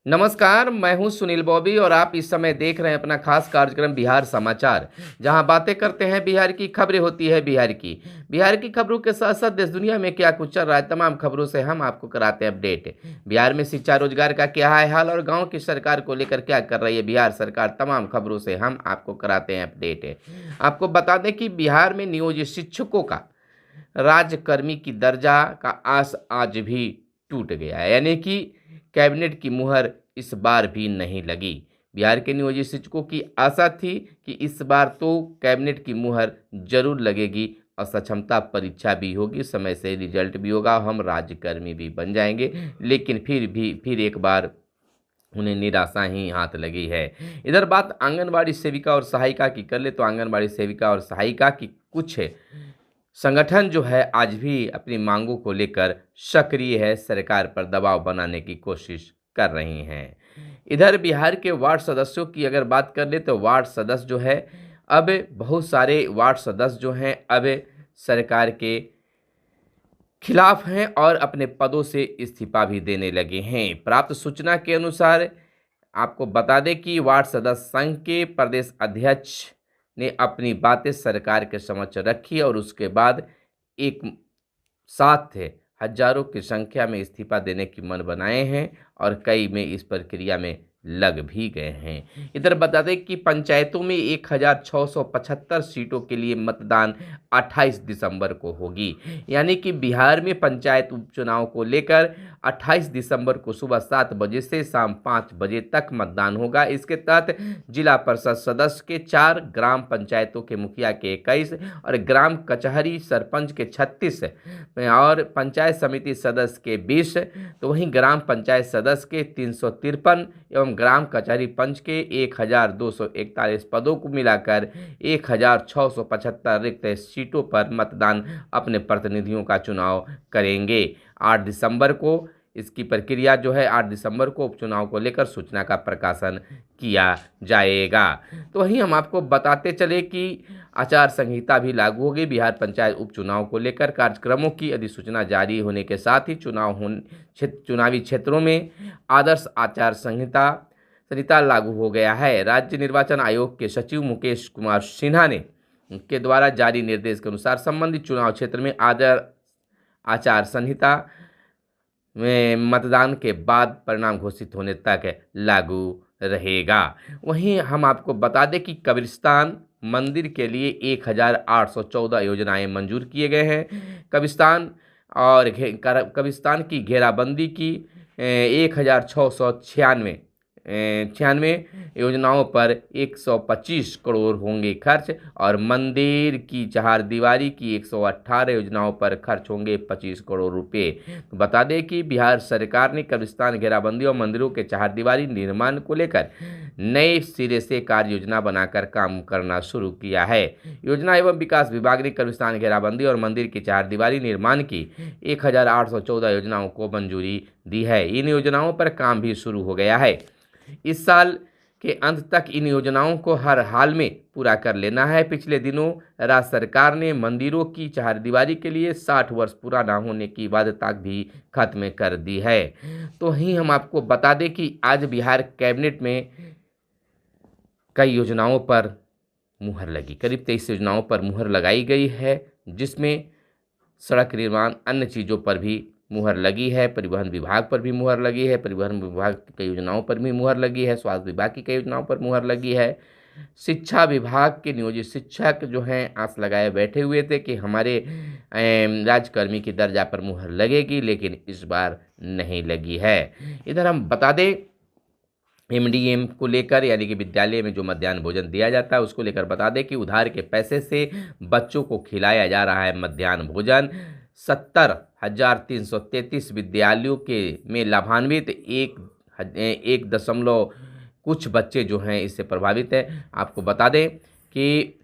नमस्कार, मैं हूं सुनील बॉबी और आप इस समय देख रहे हैं अपना खास कार्यक्रम बिहार समाचार, जहां बातें करते हैं बिहार की, खबरें होती है बिहार की खबरों के साथ साथ देश दुनिया में क्या कुछ चल रहा है, तमाम खबरों से हम आपको कराते हैं अपडेट। बिहार में शिक्षा रोजगार का क्या है हाल और गांव की सरकार को लेकर क्या कर रही है बिहार सरकार, तमाम खबरों से हम आपको कराते हैं अपडेट। आपको बता दें कि बिहार में नियोजित शिक्षकों का राज्यकर्मी की दर्जा का आस आज भी टूट गया है, यानी कि कैबिनेट की मुहर इस बार भी नहीं लगी। बिहार के नियोजित शिक्षकों की आशा थी कि इस बार तो कैबिनेट की मुहर जरूर लगेगी और सक्षमता परीक्षा भी होगी, समय से रिजल्ट भी होगा, हम राज्यकर्मी भी बन जाएंगे, लेकिन फिर एक बार उन्हें निराशा ही हाथ लगी है। इधर बात आंगनबाड़ी सेविका और सहायिका की कर ले तो आंगनबाड़ी सेविका और सहायिका की कुछ संगठन जो है आज भी अपनी मांगों को लेकर सक्रिय है, सरकार पर दबाव बनाने की कोशिश कर रही हैं। इधर बिहार के वार्ड सदस्यों की अगर बात कर ले तो वार्ड सदस्य जो है, अब बहुत सारे वार्ड सदस्य जो हैं अब सरकार के खिलाफ हैं और अपने पदों से इस्तीफा भी देने लगे हैं। प्राप्त सूचना के अनुसार आपको बता दें कि वार्ड सदस्य संघ के प्रदेश अध्यक्ष ने अपनी बातें सरकार के समक्ष रखी और उसके बाद एक साथ हजारों की संख्या में इस्तीफा देने की मन बनाए हैं और कई में इस प्रक्रिया में लग भी गए हैं। इधर बता दें कि पंचायतों में 1675 सीटों के लिए मतदान 28 दिसंबर को होगी, यानी कि बिहार में पंचायत उपचुनाव को लेकर 28 दिसंबर को सुबह 7 बजे से शाम 5 बजे तक मतदान होगा। इसके तहत जिला परिषद सदस्य के 4, ग्राम पंचायतों के मुखिया के 21 और ग्राम कचहरी सरपंच के 36 और पंचायत समिति सदस्य के 20, तो वहीं ग्राम पंचायत सदस्य के 353 एवं ग्राम कचहरी पंच के 1241 पदों को मिलाकर 1675 रिक्त सीटों पर मतदान अपने प्रतिनिधियों का चुनाव करेंगे। 8 दिसंबर को इसकी प्रक्रिया जो है 8 दिसंबर को उपचुनाव को लेकर सूचना का प्रकाशन किया जाएगा। तो वहीं हम आपको बताते चले कि आचार संहिता भी लागू होगी। बिहार पंचायत उपचुनाव को लेकर कार्यक्रमों की अधिसूचना जारी होने के साथ ही चुनावी क्षेत्रों में आदर्श आचार संहिता लागू हो गया है। राज्य निर्वाचन आयोग के सचिव मुकेश कुमार सिन्हा ने के द्वारा जारी निर्देश के अनुसार संबंधित चुनाव क्षेत्र में आदर्श आचार संहिता में मतदान के बाद परिणाम घोषित होने तक लागू रहेगा। वहीं हम आपको बता दें कि कब्रिस्तान मंदिर के लिए 1814 योजनाएं मंजूर किए गए हैं। कब्रिस्तान की घेराबंदी की 1696 योजनाओं पर 125 करोड़ होंगे खर्च और मंदिर की चहारदीवारी की 118 योजनाओं पर खर्च होंगे 25 करोड़ रुपए। तो बता दें कि बिहार सरकार ने कब्रिस्तान घेराबंदी और मंदिरों के चहारदीवारी निर्माण को लेकर नए सिरे से कार्य योजना बनाकर काम करना शुरू किया है। योजना एवं विकास विभाग ने कब्रिस्तान घेराबंदी और मंदिर की चहारदीवारी निर्माण की 1814 योजनाओं को मंजूरी दी है। इन योजनाओं पर काम भी शुरू हो गया है। इस साल के अंत तक इन योजनाओं को हर हाल में पूरा कर लेना है। पिछले दिनों राज्य सरकार ने मंदिरों की चहारदीवारी के लिए 60 वर्ष पूरा न होने की बाध्यता भी खत्म कर दी है। तो ही हम आपको बता दें कि आज बिहार कैबिनेट में कई योजनाओं पर मुहर लगी, करीब 23 योजनाओं पर मुहर लगाई गई है, जिसमें सड़क निर्माण अन्य चीज़ों पर भी मुहर लगी है, परिवहन विभाग पर भी मुहर लगी है, परिवहन विभाग की कई योजनाओं पर भी मुहर लगी है, स्वास्थ्य विभाग की कई योजनाओं पर मुहर लगी है। शिक्षा विभाग के नियोजित शिक्षक जो हैं आस लगाए बैठे हुए थे कि हमारे राज्यकर्मी की दर्जा पर मुहर लगेगी, लेकिन इस बार नहीं लगी है। इधर हम बता दें एमडीएम को लेकर, यानी कि विद्यालय में जो मध्याह्न भोजन दिया जाता है उसको लेकर बता दें कि उधार के पैसे से बच्चों को खिलाया जा रहा है मध्याह्न भोजन। 70,333 विद्यालयों के में लाभान्वित एक दशमलव कुछ बच्चे जो हैं इससे प्रभावित हैं। आपको बता दें कि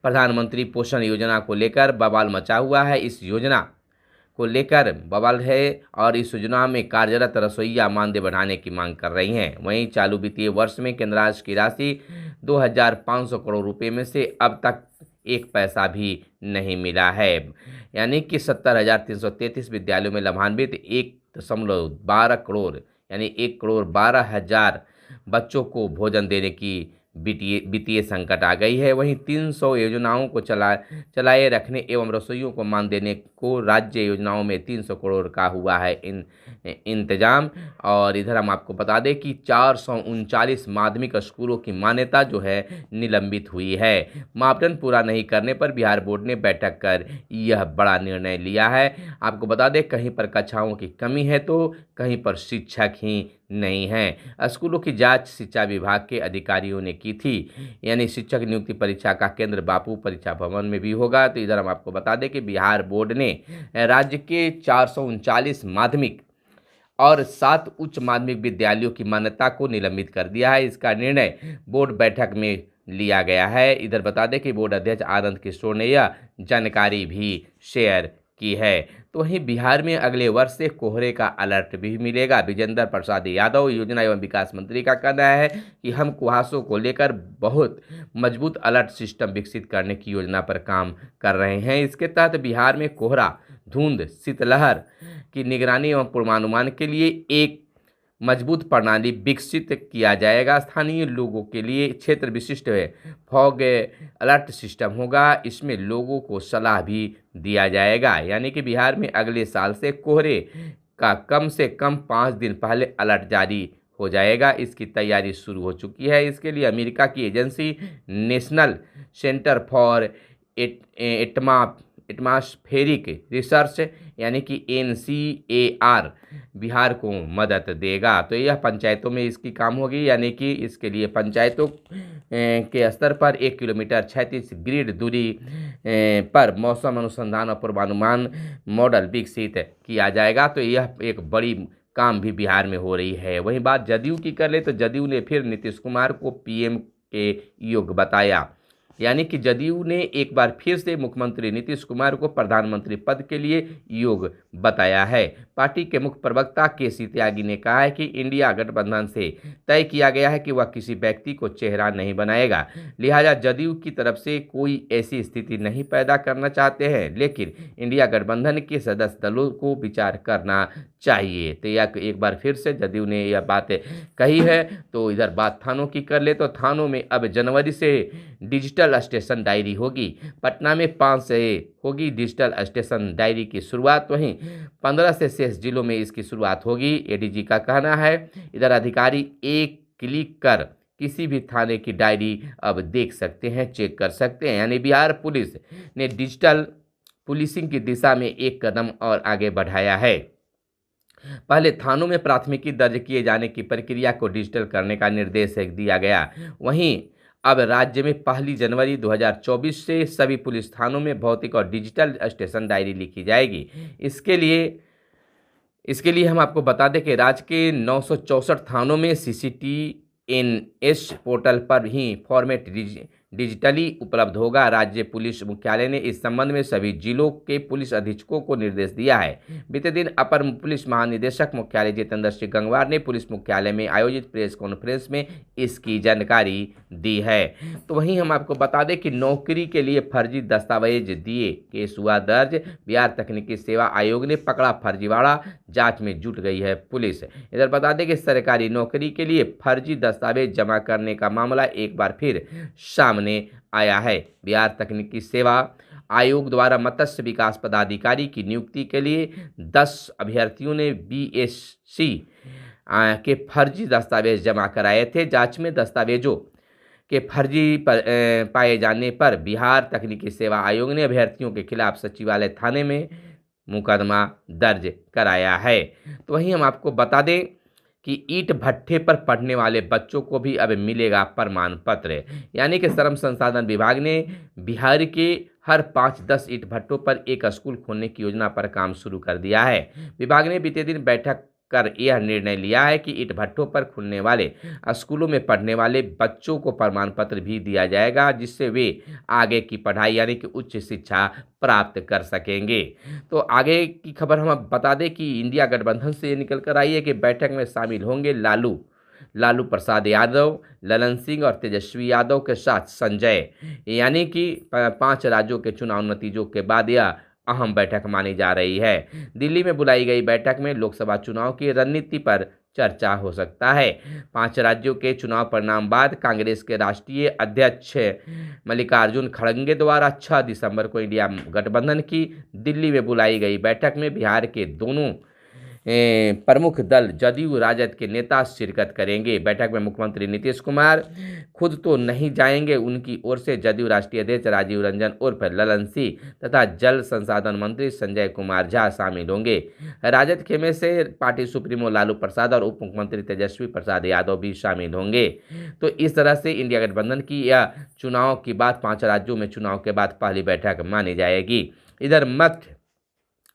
प्रधानमंत्री पोषण योजना को लेकर बवाल मचा हुआ है। इस योजना को लेकर बवाल है और इस योजना में कार्यरत रसोइया मानदेय बढ़ाने की मांग कर रही हैं। वहीं चालू वित्तीय वर्ष में केंद्र राज्य की राशि 2,500 करोड़ रुपए में से अब तक 1 पैसा भी नहीं मिला है, यानी कि 70,333 विद्यालयों में लाभान्वित 1.12 करोड़ यानी 1,12,00,000 बच्चों को भोजन देने की वित्तीय संकट आ गई है। वहीं 300 योजनाओं को चलाए रखने एवं रसोइयों को मान देने को राज्य योजनाओं में 300 करोड़ का हुआ है इंतजाम। और इधर हम आपको बता दें कि 439 माध्यमिक स्कूलों की मान्यता जो है निलंबित हुई है। मापदंड पूरा नहीं करने पर बिहार बोर्ड ने बैठक कर यह बड़ा निर्णय लिया है। आपको बता दें कहीं पर कक्षाओं की कमी है तो कहीं पर शिक्षक ही नहीं है। स्कूलों की जांच शिक्षा विभाग के अधिकारियों ने की थी, यानी शिक्षक नियुक्ति परीक्षा का केंद्र बापू परीक्षा भवन में भी होगा। तो इधर हम आपको बता दें कि बिहार बोर्ड ने राज्य के 439 माध्यमिक और 7 उच्च माध्यमिक विद्यालयों की मान्यता को निलंबित कर दिया है। इसका निर्णय बोर्ड बैठक में लिया गया है। इधर बता दें कि बोर्ड अध्यक्ष आनंद किशोर ने यह जानकारी भी शेयर की है। तो वहीं बिहार में अगले वर्ष से कोहरे का अलर्ट भी मिलेगा। विजेंद्र प्रसाद यादव योजना एवं विकास मंत्री का कहना है कि हम कुहासों को लेकर बहुत मजबूत अलर्ट सिस्टम विकसित करने की योजना पर काम कर रहे हैं। इसके तहत बिहार में कोहरा, धुंध, शीतलहर की निगरानी एवं पूर्वानुमान के लिए एक मजबूत प्रणाली विकसित किया जाएगा। स्थानीय लोगों के लिए क्षेत्र विशिष्ट फॉग अलर्ट सिस्टम होगा। इसमें लोगों को सलाह भी दिया जाएगा, यानी कि बिहार में अगले साल से कोहरे का कम से कम 5 दिन पहले अलर्ट जारी हो जाएगा। इसकी तैयारी शुरू हो चुकी है। इसके लिए अमेरिका की agency national centre for atmospheric research यानी कि NCAR बिहार को मदद देगा। तो यह पंचायतों में इसकी काम होगी, यानी कि इसके लिए पंचायतों के स्तर पर 1 किलोमीटर 36 ग्रिड दूरी पर मौसम अनुसंधान और पूर्वानुमान मॉडल विकसित किया जाएगा। तो यह एक बड़ी काम भी बिहार में हो रही है। वहीं बात जदयू की कर ले तो जदयू ने फिर नीतीश कुमार को PM के योग्य बताया, यानी कि जदयू ने एक बार फिर से मुख्यमंत्री नीतीश कुमार को प्रधानमंत्री पद के लिए योग्य बताया है। पार्टी के मुख्य प्रवक्ता KC त्यागी ने कहा है कि इंडिया गठबंधन से तय किया गया है कि वह किसी व्यक्ति को चेहरा नहीं बनाएगा, लिहाजा जदयू की तरफ से कोई ऐसी स्थिति नहीं पैदा करना चाहते हैं, लेकिन इंडिया गठबंधन के सदस्य दलों को विचार करना चाहिए। तो यह एक बार फिर से जदयू ने यह बात कही है। तो इधर बात थानों की कर ले तो थानों में अब जनवरी से डिजिटल स्टेशन डायरी होगी। पटना में 5 से होगी डिजिटल स्टेशन डायरी की शुरुआत, वहीं 15 से शेष जिलों में इसकी शुरुआत होगी, ADG का कहना है। इधर अधिकारी एक क्लिक कर किसी भी थाने की डायरी अब देख सकते हैं, चेक कर सकते हैं। यानी बिहार पुलिस ने डिजिटल पुलिसिंग की दिशा में एक कदम और आगे बढ़ाया है। पहले थानों में प्राथमिकी दर्ज किए जाने की प्रक्रिया को डिजिटल करने का निर्देश दिया गया। वहीं अब राज्य में 1 जनवरी 2024 से सभी पुलिस थानों में भौतिक और डिजिटल स्टेशन डायरी लिखी जाएगी। इसके लिए हम आपको बता दें कि राज्य के 964 थानों में CCTNS पोर्टल पर ही फॉर्मेट डिजिटली उपलब्ध होगा। राज्य पुलिस मुख्यालय ने इस संबंध में सभी जिलों के पुलिस अधीक्षकों को निर्देश दिया है। बीते दिन अपर पुलिस महानिदेशक मुख्यालय जितेंद्र सिंह गंगवार ने पुलिस मुख्यालय में आयोजित प्रेस कॉन्फ्रेंस में इसकी जानकारी दी है। तो वहीं हम आपको बता दें कि नौकरी के लिए फर्जी दस्तावेज दिए केस हुआ दर्ज। बिहार तकनीकी सेवा आयोग ने पकड़ा फर्जीवाड़ा, जांच में जुट गई है पुलिस। इधर बता दें कि सरकारी नौकरी के लिए फर्जी दस्तावेज जमा करने का मामला एक बार फिर सामने आया है। बिहार तकनीकी सेवा आयोग द्वारा मत्स्य विकास पदाधिकारी की नियुक्ति के लिए 10 अभ्यर्थियों ने BSc के फर्जी दस्तावेज जमा कराए थे। जांच में दस्तावेजों के फर्जी पाए जाने पर बिहार तकनीकी सेवा आयोग ने अभ्यर्थियों के खिलाफ सचिवालय थाने में मुकदमा दर्ज कराया है। तो वहीं हम आपको बता दें कि ईंट भट्ठे पर पढ़ने वाले बच्चों को भी अब मिलेगा प्रमाण पत्र, यानी कि श्रम संसाधन विभाग ने बिहार के हर 5-10 ईंट भट्टों पर एक स्कूल खोलने की योजना पर काम शुरू कर दिया है। विभाग ने बीते दिन बैठक कर यह निर्णय लिया है कि ईंट भट्टों पर खुलने वाले स्कूलों में पढ़ने वाले बच्चों को प्रमाण पत्र भी दिया जाएगा, जिससे वे आगे की पढ़ाई यानी कि उच्च शिक्षा प्राप्त कर सकेंगे। तो आगे की खबर हम बता दें कि इंडिया गठबंधन से ये निकल कर आई है कि बैठक में शामिल होंगे लालू प्रसाद यादव, ललन सिंह और तेजस्वी यादव के साथ संजय, यानी कि 5 राज्यों के चुनाव नतीजों के बाद यह अहम बैठक मानी जा रही है। दिल्ली में बुलाई गई बैठक में लोकसभा चुनाव की रणनीति पर चर्चा हो सकता है। 5 राज्यों के चुनाव परिणाम बाद कांग्रेस के राष्ट्रीय अध्यक्ष मल्लिकार्जुन खड़गे द्वारा 6 दिसंबर को इंडिया गठबंधन की दिल्ली में बुलाई गई बैठक में बिहार के दोनों प्रमुख दल जदयू राजद के नेता शिरकत करेंगे। बैठक में मुख्यमंत्री नीतीश कुमार खुद तो नहीं जाएंगे, उनकी ओर से जदयू राष्ट्रीय अध्यक्ष राजीव रंजन उर्फ ललन सिंह तथा जल संसाधन मंत्री संजय कुमार झा शामिल होंगे। राजद खेमे से पार्टी सुप्रीमो लालू प्रसाद और उप मुख्यमंत्री तेजस्वी प्रसाद यादव भी शामिल होंगे। तो इस तरह से इंडिया गठबंधन की यह चुनाव के बाद 5 राज्यों में चुनाव के बाद पहली बैठक मानी जाएगी। इधर मठ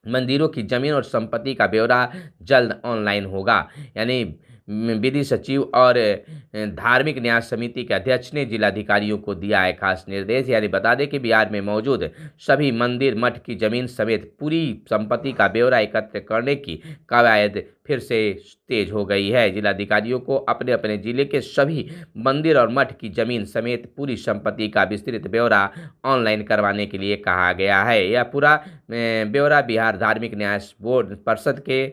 मंदिरों की जमीन और संपत्ति का ब्यौरा जल्द ऑनलाइन होगा। यानी विधि सचिव और धार्मिक न्याय समिति के अध्यक्ष ने जिलाधिकारियों को दिया है खास निर्देश। यानी बता दें कि बिहार में मौजूद सभी मंदिर मठ की जमीन समेत पूरी संपत्ति का ब्यौरा एकत्र करने की कवायद फिर से तेज हो गई है। जिलाधिकारियों को अपने अपने जिले के सभी मंदिर और मठ की जमीन समेत पूरी संपत्ति का विस्तृत ब्यौरा ऑनलाइन करवाने के लिए कहा गया है। यह पूरा ब्यौरा बिहार धार्मिक न्याय बोर्ड परिषद के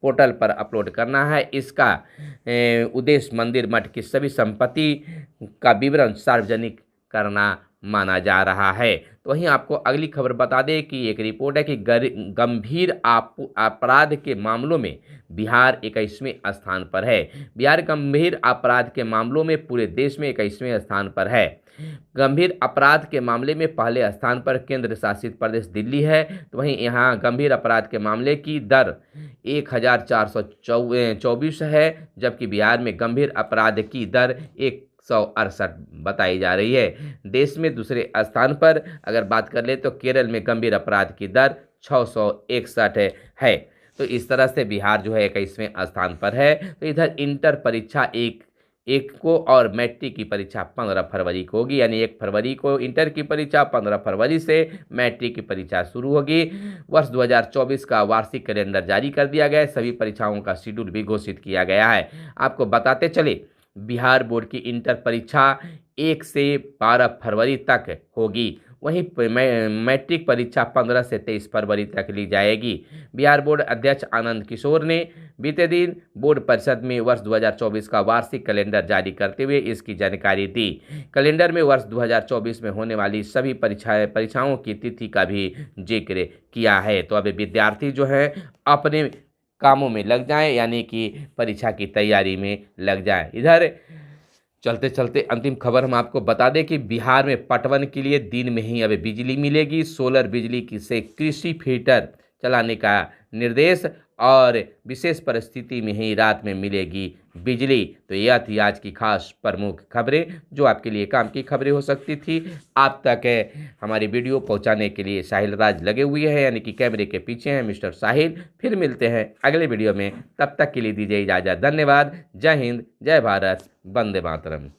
पोर्टल पर अपलोड करना है। इसका उद्देश्य मंदिर मठ की सभी संपत्ति का विवरण सार्वजनिक करना माना जा रहा है। तो वहीं आपको अगली खबर बता दें कि एक रिपोर्ट है कि गंभीर अपराध के मामलों में बिहार 21वें स्थान पर है। बिहार गंभीर अपराध के मामलों में पूरे देश में 21वें स्थान पर है। गंभीर अपराध के मामले में पहले स्थान पर केंद्र शासित प्रदेश दिल्ली है। तो वहीं यहाँ गंभीर अपराध के मामले की दर 1424 है, जबकि बिहार में गंभीर अपराध की दर 168 बताई जा रही है। देश में दूसरे स्थान पर अगर बात कर ले तो केरल में गंभीर अपराध की दर 661 है। तो इस तरह से बिहार जो है 21वें स्थान पर है। तो इधर इंटर परीक्षा एक को और मैट्रिक की परीक्षा 15 फरवरी को होगी। यानी 1 फरवरी को इंटर की परीक्षा, 15 फरवरी से मैट्रिक की परीक्षा शुरू होगी। वर्ष 2024 का वार्षिक कैलेंडर जारी कर दिया गया है। सभी परीक्षाओं का शेड्यूल भी घोषित किया गया है। आपको बताते चले बिहार बोर्ड की इंटर परीक्षा 1 से 12 फरवरी तक होगी। वहीं मैट्रिक परीक्षा 15 से 23 फरवरी तक ली जाएगी। बिहार बोर्ड अध्यक्ष आनंद किशोर ने बीते दिन बोर्ड परिषद में वर्ष 2024 का वार्षिक कैलेंडर जारी करते हुए इसकी जानकारी दी। कैलेंडर में वर्ष 2024 में होने वाली सभी परीक्षाओं की तिथि का भी जिक्र किया है। तो अब विद्यार्थी जो है अपने कामों में लग जाएं, यानी कि परीक्षा की तैयारी में लग जाएं। इधर चलते चलते अंतिम खबर हम आपको बता दें कि बिहार में पटवन के लिए दिन में ही अब बिजली मिलेगी। सोलर बिजली से कृषि फीडर चलाने का निर्देश और विशेष परिस्थिति में ही रात में मिलेगी बिजली। तो यह थी आज की खास प्रमुख खबरें जो आपके लिए काम की खबरें हो सकती थी। आप तक हमारी वीडियो पहुंचाने के लिए साहिल राज लगे हुए हैं, यानी कि कैमरे के पीछे हैं मिस्टर साहिल। फिर मिलते हैं अगले वीडियो में, तब तक के लिए दीजिए इजाज़त। धन्यवाद। जय हिंद, जय भारत, वंदे मातरम।